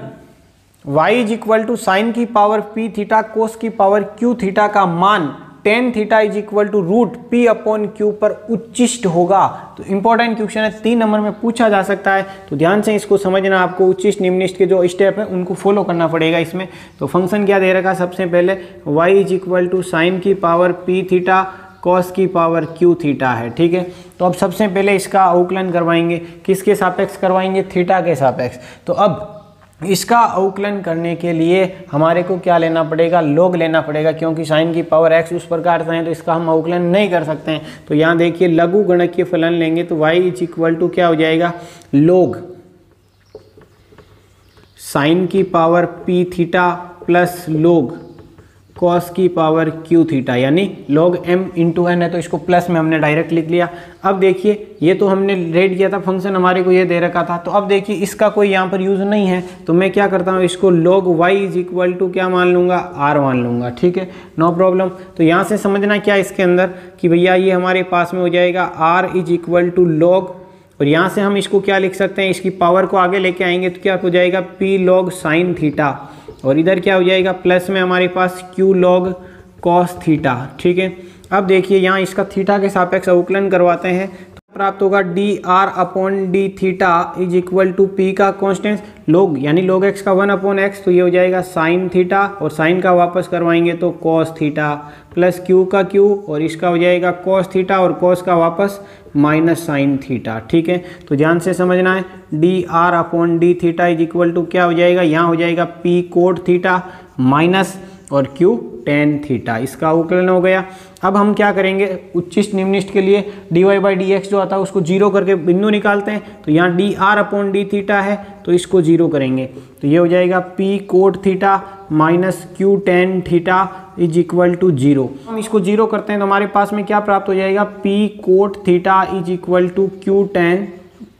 A: y is equal to sine की पावर p थीटा कोस की पावर q थीटा का मान tan theta is equal to √p/q पर उच्चिष्ट होगा। तो इंपॉर्टेंट क्वेश्चन है, 3 नंबर में पूछा जा सकता है, तो ध्यान से इसको समझना, आपको उच्चिष्ट निम्निष्ट के जो स्टेप है उनको फॉलो करना पड़ेगा इसमें। तो फंक्शन क्या दे रखा है, सबसे पहले y is equal to sine की पावर p थीटा कॉस की पावर q थीटा है, ठीक है। तो अब सबसे पहले इसका अवकलन करवाएंगे, किसके सापेक्ष करवाएंगे, थीटा के सापेक्ष। तो अब इसका अवकलन करने के लिए हमारे को क्या लेना पड़ेगा, log लेना पड़ेगा, क्योंकि साइन की पावर x उस प्रकार से है तो इसका हम अवकलन नहीं कर सकते हैं। तो यहाँ देखिए लघु गणकीय फलन लेंगे तो y इज इक्वल टू क्या हो जाएगा, log साइन की power p theta plus log cos की पावर क्यू थीटा, यानी log m इंटू एन है तो इसको प्लस में हमने डायरेक्ट लिख लिया। अब देखिए ये तो हमने रेड किया था, फंक्शन हमारे को ये दे रखा था, तो अब देखिए इसका कोई यहाँ पर यूज़ नहीं है, तो मैं क्या करता हूँ, इसको log y is equal to क्या मान लूँगा, r मान लूँगा। ठीक है, नो प्रॉब्लम। तो यहाँ से समझना क्या इसके अंदर कि भैया ये हमारे पास में हो जाएगा r is equal to log, और यहाँ से हम इसको क्या लिख सकते हैं, इसकी पावर को आगे लेके आएंगे तो क्या हो जाएगा, p log साइन थीटा, और इधर क्या हो जाएगा प्लस में हमारे पास q log cos थीटा। ठीक है, अब देखिए यहाँ इसका थीटा के सापेक्ष अवकलन करवाते हैं तो प्राप्त होगा dr upon d theta is equal to p का कॉन्स्टेंट log, यानी log x का 1 अपॉन एक्स, तो ये हो जाएगा साइन थीटा, और साइन का वापस करवाएंगे तो cos थीटा, प्लस q का q, और इसका हो जाएगा cos थीटा, और cos का वापस माइनस साइन थीटा। ठीक है, तो ध्यान से समझना है, dr upon d theta is equal to क्या हो जाएगा, यहाँ हो जाएगा p कोट थीटा माइनस और q टेन थीटा, इसका अवकलन हो गया। अब हम क्या करेंगे, उच्चिष्ट निम्निष्ट के लिए dy बाई डी एक्स जो आता है उसको जीरो करके बिंदु निकालते हैं, तो यहाँ dr अपॉन डी थीटा है तो इसको जीरो करेंगे, तो ये हो जाएगा p cot theta minus q tan theta is equal to zero. हम इसको जीरो करते हैं तो हमारे पास में क्या प्राप्त हो जाएगा, p cot theta is equal to q tan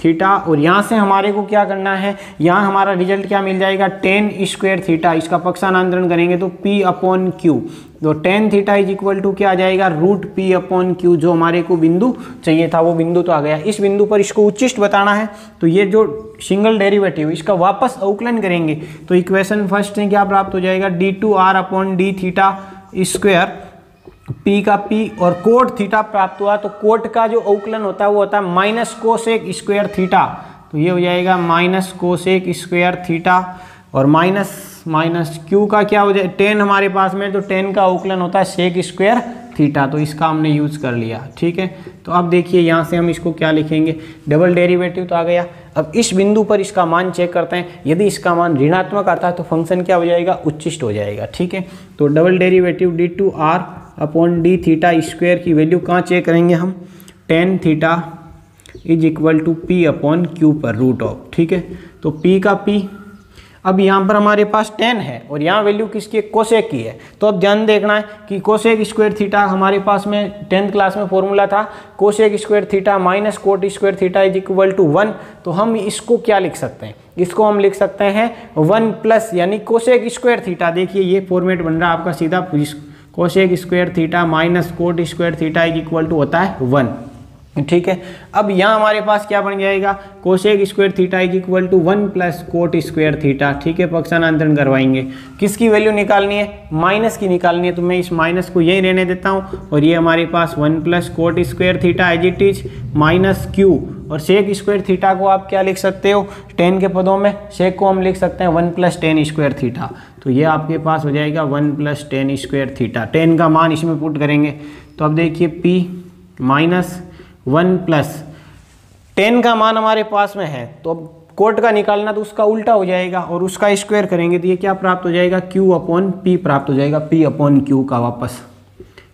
A: theta, और यहाँ से हमारे को क्या करना है, यहाँ हमारा रिजल्ट क्या मिल जाएगा, टेन स्क्वायर थीटा, इसका पक्षांतरण करेंगे तो p अपॉन क्यू, तो tan theta is equal to क्या आ जाएगा, रूट p अपॉन क्यू, जो हमारे को बिंदु चाहिए था वो बिंदु तो आ गया। इस बिंदु पर इसको उच्चिष्ट बताना है, तो ये जो सिंगल डेरिवेटिव इसका वापस अवकलन करेंगे तो इक्वेशन फर्स्ट से क्या प्राप्त हो जाएगा, d2r upon d theta square, p का p और कोट थीटा प्राप्त हुआ, तो कोट का जो अवकलन होता है वो होता है माइनस कोसेक स्क्वायर थीटा, तो ये हो जाएगा माइनस कोसेक स्क्वायर थीटा, और माइनस q का क्या हो जाए, टेन हमारे पास में, तो टेन का अवकलन होता है सेक स्क्वायर थीटा, तो इसका हमने यूज़ कर लिया। ठीक है, तो अब देखिए यहाँ से हम इसको क्या लिखेंगे, डबल डेरिवेटिव तो आ गया। अब इस बिंदु पर इसका मान चेक करते हैं, यदि इसका मान ऋणात्मक आता है तो फंक्शन क्या हो जाएगा, उच्चिष्ट हो जाएगा। ठीक है, तो double derivative d2r upon d theta square की वैल्यू कहाँ चेक करेंगे हम, tan theta is equal to p upon Q पर रूट ऑफ। ठीक है, तो p का p, अब यहाँ पर हमारे पास टेन है और यहाँ वैल्यू किसकी, कोसेक की है, तो अब ध्यान देखना है कि कोसेक स्क्वायर थीटा हमारे पास में 10th क्लास में फॉर्मूला था, cosec square theta minus cot square theta is equal to 1, तो हम इसको क्या लिख सकते हैं, इसको हम लिख सकते हैं 1 प्लस, यानी कोसेक स्क्वायर थीटा, देखिए ये फॉर्मेट बन रहा है आपका सीधा, cosec square theta minus cot square theta is equal to होता है 1। ठीक है, अब यहाँ हमारे पास क्या बन जाएगा, cosec square theta is equal to 1 plus cot square theta. ठीक है, पक्षांतरण करवाएंगे, किसकी वैल्यू निकालनी है, माइनस की निकालनी है, तो मैं इस माइनस को यही रहने देता हूँ, और ये हमारे पास 1 plus cot square theta as it is minus q, और सेक स्क्वायर थीटा को आप क्या लिख सकते हो, टेन के पदों में, सेक को हम लिख सकते हैं 1 प्लस टेन स्क्वायर थीटा, तो ये आपके पास हो जाएगा 1 plus ten square theta, ten का मान इसमें पुट करेंगे, तो अब देखिए p माइनस 1 प्लस 10 का मान हमारे पास में है, तो अब कोट का निकालना तो उसका उल्टा हो जाएगा, और उसका स्क्वायर करेंगे तो ये क्या प्राप्त हो जाएगा, q अपॉन p प्राप्त हो जाएगा, p अपॉन q का वापस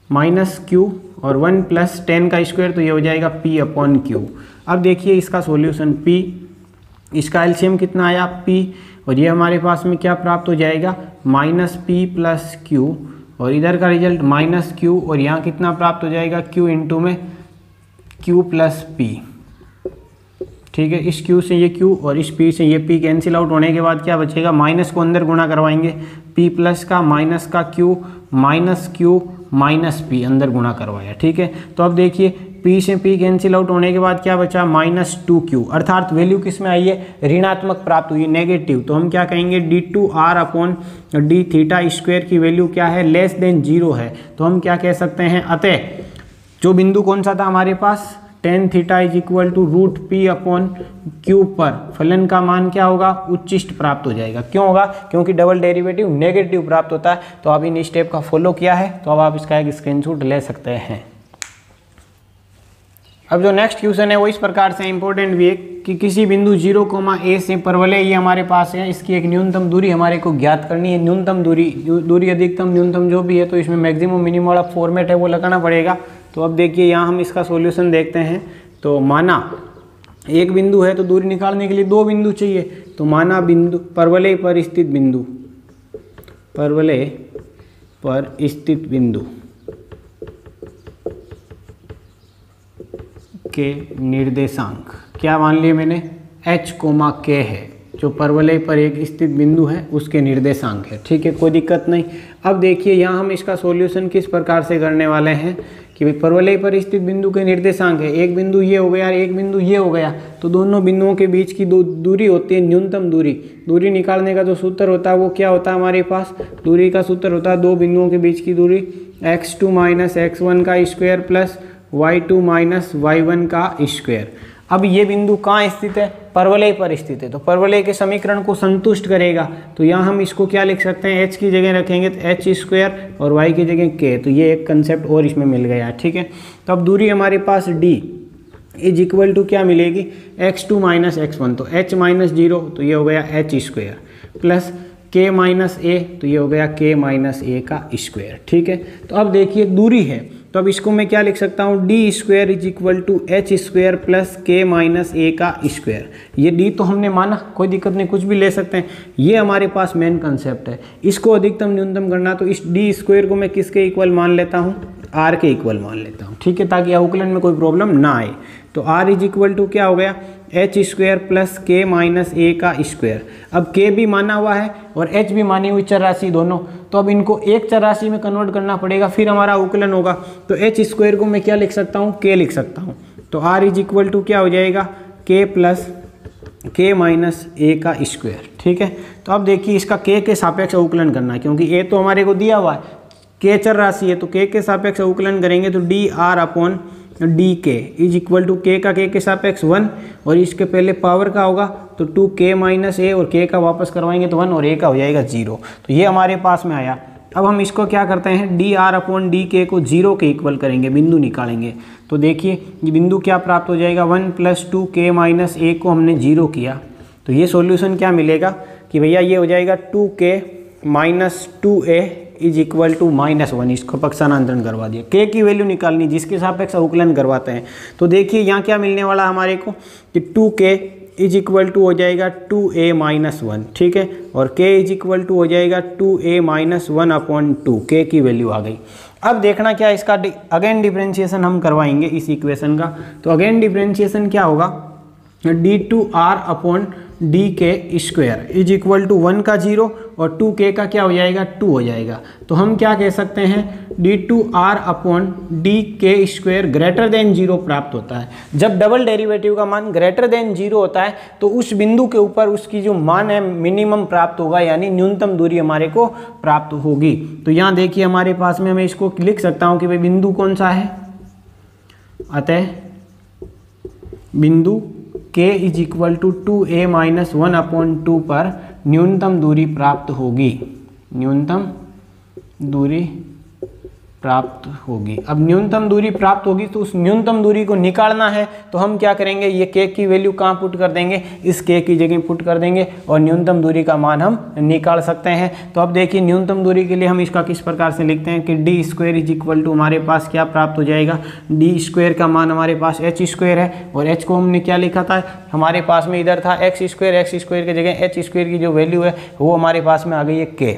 A: माइनस q, और 1 प्लस 10 का स्क्वायर, तो ये हो जाएगा p अपॉन q। अब देखिए इसका सॉल्यूशन p, इसका एलसीएम कितना आया p, और ये हमारे पास में क्या प्राप्त हो जाएगा, माइनस p प्लस q, और इधर का रिजल्ट माइनस q, और यहाँ कितना प्राप्त हो जाएगा, q इंटू में q प्लस p। ठीक है, इस q से ये q और इस p से ये p कैंसिल आउट होने के बाद क्या बचेगा, माइनस को अंदर गुणा करवाएंगे, p प्लस का माइनस का q माइनस p अंदर गुणा करवाया। ठीक है, तो अब देखिए p से p कैंसिल आउट होने के बाद क्या बचा, माइनस 2q, अर्थात वैल्यू किस में आई है, ऋणात्मक प्राप्त हुई, नेगेटिव, तो हम क्या कहेंगे, d2r upon d theta square की वैल्यू क्या है, लेस देन 0 है, तो हम क्या कह सकते हैं, अतः जो बिंदु कौन सा था हमारे पास, tan theta is equal to root p upon Q पर फलन का मान क्या होगा, उच्चिष्ट प्राप्त हो जाएगा। क्यों होगा, क्योंकि डबल डेरिवेटिव नेगेटिव प्राप्त होता है, तो आप इन स्टेप का फॉलो किया है, तो अब आप इसका एक स्क्रीनशॉट ले सकते हैं। अब जो नेक्स्ट क्वेश्चन है वो इस प्रकार से इंपॉर्टेंट भी है कि किसी बिंदु 0, a से परवलय ये हमारे पास है, इसकी एक न्यूनतम दूरी हमारे को ज्ञात करनी है। न्यूनतम दूरी अधिकतम न्यूनतम जो भी है, तो इसमें मैक्सिमम मिनिमम वाला फॉर्मेट है वो लगाना पड़ेगा। तो अब देखिए यहाँ हम इसका सॉल्यूशन देखते हैं। तो माना एक बिंदु है तो दूरी निकालने के लिए दो बिंदु चाहिए, तो माना बिंदु परवलय पर स्थित बिंदु, परवलय पर स्थित बिंदु के निर्देशांक क्या मान लिए मैंने, h, k है, जो परवलय पर एक स्थित बिंदु है उसके निर्देशांक है। ठीक है, कोई दिक्कत नहीं। अब देखिए यहाँ हम इसका सॉल्यूशन किस प्रकार से करने वाले हैं कि भाई परवलय पर स्थित बिंदु के निर्देशांक है, एक बिंदु ये हो गया, एक बिंदु ये हो गया, तो दोनों बिंदुओं के बीच की दूरी होती है न्यूनतम दूरी। दूरी निकालने का जो सूत्र होता है वो क्या होता है हमारे पास, दूरी का सूत्र होता है दो बिंदुओं के बीच की दूरी x2 माइनस x1 का square plus y2 minus y1 का स्क्वायर। अब ये बिंदु कहाँ स्थित है, परवलय पर स्थित है, तो परवलय के समीकरण को संतुष्ट करेगा। तो यहाँ हम इसको क्या लिख सकते हैं, h की जगह रखेंगे तो h स्क्वायर और y की जगह k, तो ये एक कंसेप्ट और इसमें मिल गया। ठीक है, तो अब दूरी हमारे पास d इज इक्वल टू क्या मिलेगी, x2 माइनस x1, तो h माइनस 0, तो ये हो गया h square plus k minus a, तो ये हो गया k माइनस a का स्क्वायर। ठीक है, तो अब देखिए दूरी है, तो अब इसको मैं क्या लिख सकता हूँ, d square is equal to h square plus k minus a का स्क्वायर। ये डी तो हमने माना, कोई दिक्कत नहीं, कुछ भी ले सकते हैं, ये हमारे पास मेन कंसेप्ट है। इसको अधिकतम न्यूनतम करना, तो इस डी स्क्वायर को मैं किसके इक्वल मान लेता हूँ, आर के इक्वल मान लेता हूँ। ठीक है, ताकि अवकलन में कोई प्रॉब्लम ना आए। तो आर इज इक्वल टू क्या हो गया, H square plus k minus a का स्क्वायर। अब के भी माना हुआ है और एच भी मानी हुई चर राशि दोनों, तो अब इनको एक चर राशि में कन्वर्ट करना पड़ेगा, फिर हमारा अवकलन होगा। तो एच स्क्वायर को मैं क्या लिख सकता हूँ, के लिख सकता हूँ। तो आर इज इक्वल टू क्या हो जाएगा, के प्लस के माइनस ए का स्क्वायर। ठीक है, तो अब देखिए इसका के सापेक्ष अवकलन करना है, क्योंकि ए तो हमारे को दिया हुआ है, के चर राशि है, तो के सापेक्ष अवकलन करेंगे तो डी आर अपॉन डी के इज इक्वल टू के का के सापेक्ष 1 और इसके पहले पावर का होगा तो 2k माइनस ए और के का वापस करवाएंगे तो 1 और ए का हो जाएगा 0। तो ये हमारे पास में आया। अब हम इसको क्या करते हैं, डी आर अपॉन डी के को 0 के इक्वल करेंगे, बिंदु निकालेंगे। तो देखिए ये बिंदु क्या प्राप्त हो जाएगा, 1 प्लस 2k माइनस ए को हमने 0 किया, तो ये सॉल्यूशन क्या मिलेगा कि भैया ये हो जाएगा 2k minus 2a is equal to -1। इसको पक्षांतरण करवा दिया, के की वैल्यू निकालनी जिसके सापेक्ष अवकलन करवाते हैं। तो देखिए यहाँ क्या मिलने वाला हमारे को कि 2k इज इक्वल टू हो जाएगा 2a माइनस 1। ठीक है, और k इज इक्वल टू हो जाएगा 2a माइनस 1 अपॉन 2, के की वैल्यू आ गई। अब देखना क्या इसका अगेन डिफरेंशिएशन हम करवाएंगे इस इक्वेशन का। तो अगेन डिफरेंशिएशन क्या होगा, d2r अपॉन डी के स्क्वायर इज इक्वल टू 1 का 0 और 2k का क्या हो जाएगा, 2 हो जाएगा। तो हम क्या कह सकते हैं, d2r अपॉन डी के स्क्वायर ग्रेटर देन 0 प्राप्त होता है। जब डबल डेरिवेटिव का मान ग्रेटर देन 0 होता है तो उस बिंदु के ऊपर उसकी जो मान है मिनिमम प्राप्त होगा, यानी न्यूनतम दूरी हमारे को प्राप्त होगी। तो यहाँ देखिए हमारे पास में मैं इसको लिख सकता हूँ कि भाई बिंदु कौन सा है, अतः बिंदु k is equal to 2a minus 1 upon 2 पर न्यूनतम दूरी प्राप्त होगी, न्यूनतम दूरी प्राप्त होगी। अब न्यूनतम दूरी प्राप्त होगी तो उस न्यूनतम दूरी को निकालना है, तो हम क्या करेंगे, ये k की वैल्यू कहाँ पुट कर देंगे, इस k की जगह पुट कर देंगे और न्यूनतम दूरी का मान हम निकाल सकते हैं। तो अब देखिए न्यूनतम दूरी के लिए हम इसका किस प्रकार से लिखते हैं कि d square is equal to हमारे पास क्या प्राप्त हो जाएगा, डी स्क्वायर का मान हमारे पास एच स्क्वायर है और एच को हमने क्या लिखा था, हमारे पास में इधर था एक्स स्क्वायर की जगह एच स्क्वायर की जो वैल्यू है वो हमारे पास में आ गई है k।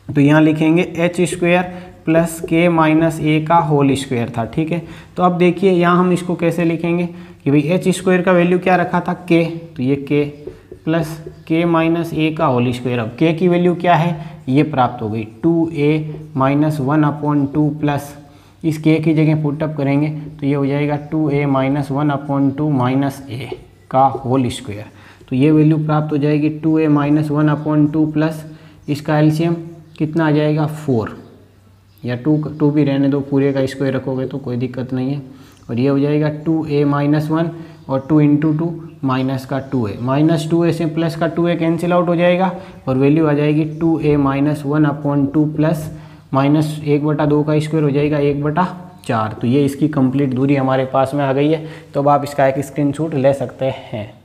A: तो यहाँ लिखेंगे H square plus k minus a का होल स्क्वायर था। ठीक है, तो अब देखिए यहाँ हम इसको कैसे लिखेंगे कि भाई एच स्क्वायर का वैल्यू क्या रखा था, के, तो ये के प्लस के माइनस ए का होल स्क्वायर। अब के की वैल्यू क्या है, ये प्राप्त हो गई 2a माइनस 1 अपॉन 2 प्लस इस के की जगह पुटअप करेंगे तो ये हो जाएगा 2a minus 1 upon 2 minus a का होल स्क्वायर। तो ये वैल्यू प्राप्त हो जाएगी 2a माइनस 1 अपॉन 2 प्लस इसका एलसीएम कितना आ जाएगा 4, या 2 भी रहने दो, पूरे का स्क्वायर रखोगे तो कोई दिक्कत नहीं है। और ये हो जाएगा 2a माइनस 1 और 2 इंटू 2 माइनस का 2a, माइनस 2a से प्लस का 2a कैंसिल आउट हो जाएगा और वैल्यू आ जाएगी 2a minus 1 upon 2 plus minus 1/2 का स्क्वायर हो जाएगा 1/4। तो ये इसकी कंप्लीट दूरी हमारे पास में आ गई है। तो अब आप इसका एक स्क्रीनशॉट ले सकते हैं।